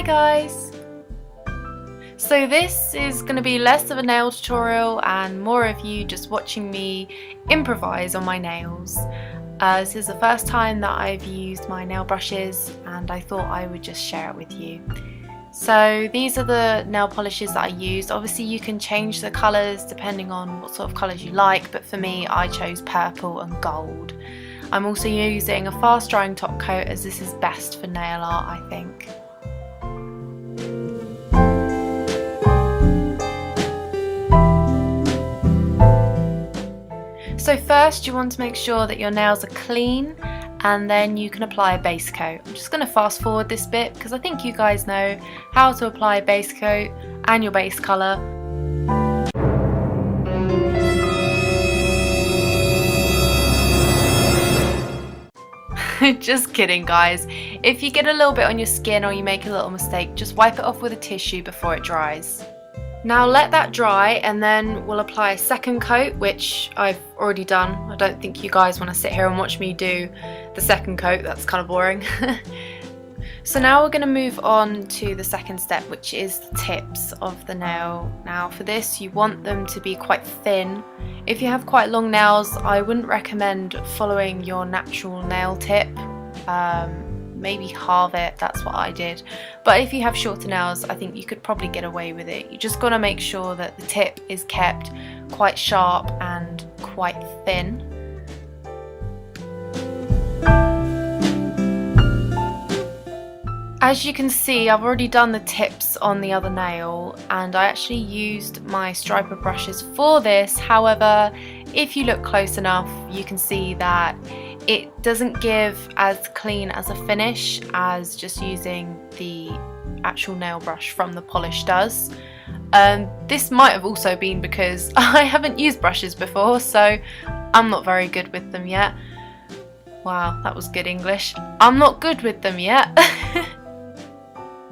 Hi guys! So this is going to be less of a nail tutorial and more of you just watching me improvise on my nails. This is the first time that I've used my nail brushes and I thought I would just share it with you. So these are the nail polishes that I used. Obviously you can change the colours depending on what sort of colours you like, but for me I chose purple and gold. I'm also using a fast drying top coat as this is best for nail art, I think. So first you want to make sure that your nails are clean and then you can apply a base coat. I'm just going to fast forward this bit because I think you guys know how to apply a base coat and your base colour. Just kidding guys, if you get a little bit on your skin or you make a little mistake, just wipe it off with a tissue before it dries. Now let that dry and then we'll apply a second coat, which I've already done. I don't think you guys want to sit here and watch me do the second coat, that's kind of boring. So now we're going to move on to the second step, which is the tips of the nail. Now for this you want them to be quite thin. If you have quite long nails, I wouldn't recommend following your natural nail tip. Maybe halve it, that's what I did. But if you have shorter nails, I think you could probably get away with it. You just got to make sure that the tip is kept quite sharp and quite thin. As you can see, I've already done the tips on the other nail and I actually used my striper brushes for this. However, if you look close enough, you can see that it doesn't give as clean as a finish as just using the actual nail brush from the polish does. This might have also been because I haven't used brushes before, so I'm not very good with them yet. Wow, that was good English. I'm not good with them yet.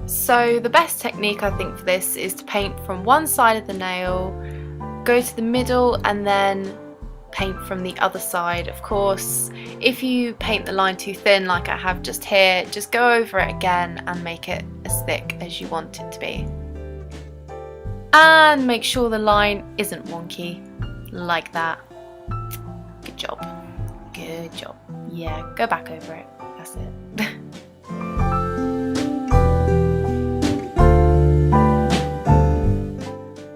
So the best technique I think for this is to paint from one side of the nail, go to the middle and then paint from the other side. Of course, if you paint the line too thin like I have just here, just go over it again and make it as thick as you want it to be. And make sure the line isn't wonky, like that. Good job. Good job. Yeah, go back over it. That's it.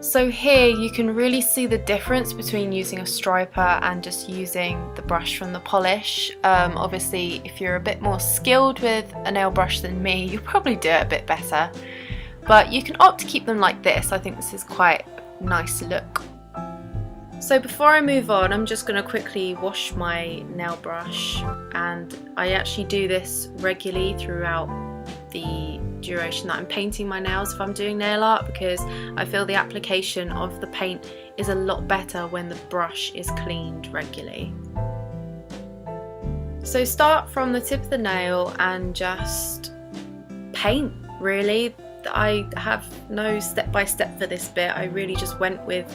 So here you can really see the difference between using a striper and just using the brush from the polish. Obviously if you're a bit more skilled with a nail brush than me, you'll probably do it a bit better. But you can opt to keep them like this. I think this is quite a nice look. So before I move on, I'm just going to quickly wash my nail brush, and I actually do this regularly throughout the duration that I'm painting my nails if I'm doing nail art, because I feel the application of the paint is a lot better when the brush is cleaned regularly. So start from the tip of the nail and just paint, really. I have no step-by-step for this bit. I really just went with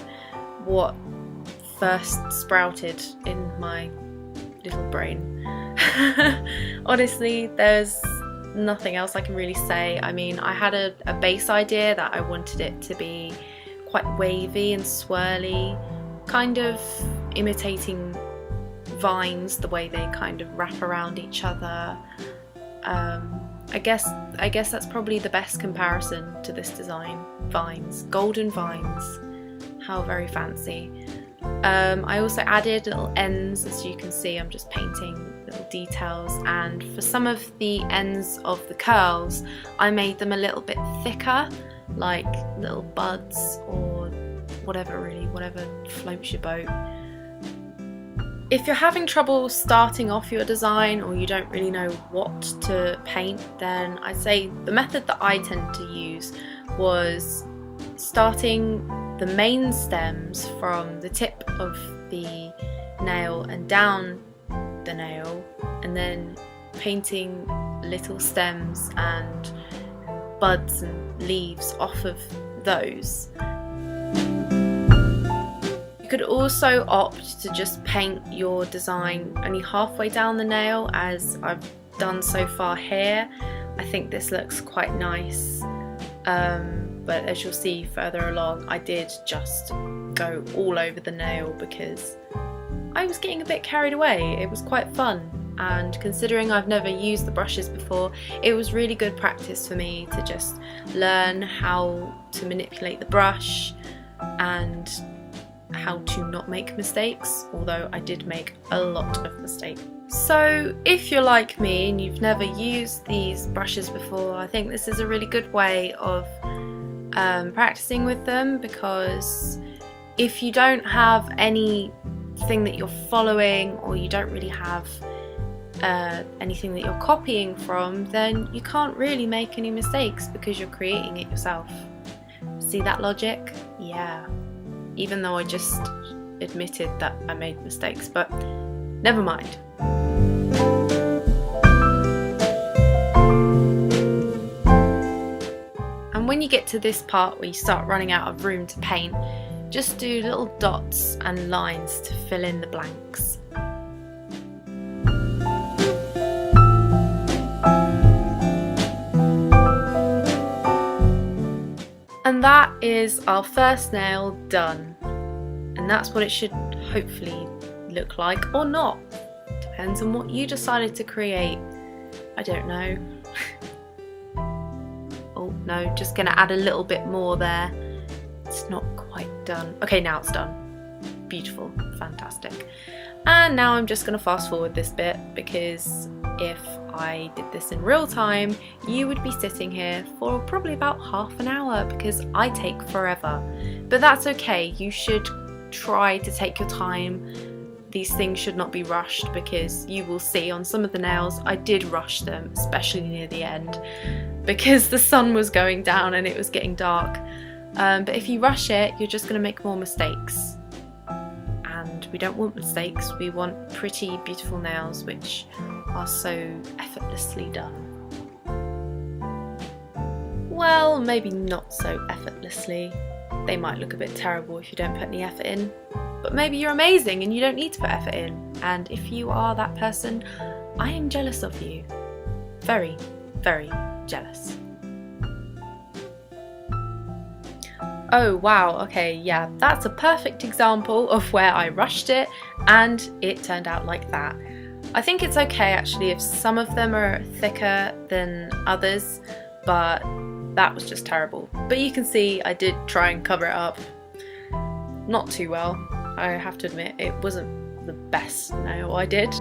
what first sprouted in my little brain. Honestly, there's nothing else I can really say. I mean, I had a base idea that I wanted it to be quite wavy and swirly, kind of imitating vines, the way they kind of wrap around each other. I guess that's probably the best comparison to this design. Vines, golden vines, how very fancy. I also added little ends, as you can see. I'm just painting little details, and for some of the ends of the curls I made them a little bit thicker, like little buds or whatever, really, whatever floats your boat. If you're having trouble starting off your design or you don't really know what to paint, then I'd say the method that I tend to use was starting the main stems from the tip of the nail and down the nail, and then painting little stems and buds and leaves off of those. You could also opt to just paint your design only halfway down the nail, as I've done so far here, I think this looks quite nice, but as you'll see further along, I did just go all over the nail because I was getting a bit carried away. It was quite fun, and considering I've never used the brushes before, it was really good practice for me to just learn how to manipulate the brush and how to not make mistakes, although I did make a lot of mistakes. So if you're like me and you've never used these brushes before, I think this is a really good way of practicing with them, because if you don't have anything that you're following, or you don't really have anything that you're copying from, then you can't really make any mistakes because you're creating it yourself. See that logic? Yeah. Even though I just admitted that I made mistakes, but never mind. And when you get to this part where you start running out of room to paint, just do little dots and lines to fill in the blanks. And that is our first nail done. And that's what it should hopefully look like, or not. Depends on what you decided to create. I don't know. Oh no, just gonna add a little bit more there. It's not quite done. Okay, now it's done. Beautiful, fantastic. And now I'm just gonna fast forward this bit, because if I did this in real time, you would be sitting here for probably about half an hour, because I take forever. But that's okay, you should try to take your time. These things should not be rushed, because you will see on some of the nails I did rush them, especially near the end, because the sun was going down and it was getting dark. But if you rush it, you're just going to make more mistakes. And we don't want mistakes, we want pretty, beautiful nails which are so effortlessly done. Well, maybe not so effortlessly. They might look a bit terrible if you don't put any effort in. But maybe you're amazing and you don't need to put effort in. And if you are that person, I am jealous of you. Very, very jealous. Oh wow, okay, yeah, that's a perfect example of where I rushed it and it turned out like that. I think it's okay actually if some of them are thicker than others, but that was just terrible. But you can see I did try and cover it up. Not too well, I have to admit, it wasn't the best nail I did.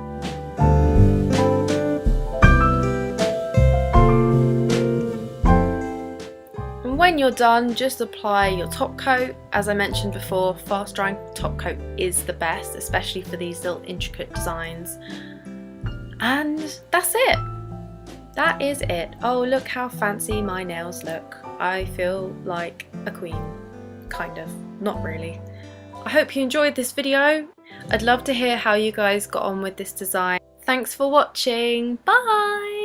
When you're done, just apply your top coat. As I mentioned before, fast drying top coat is the best, especially for these little intricate designs. And that's it. That is it. Oh, look how fancy my nails look. I feel like a queen, kind of, not really. I hope you enjoyed this video. I'd love to hear how you guys got on with this design. Thanks for watching. Bye!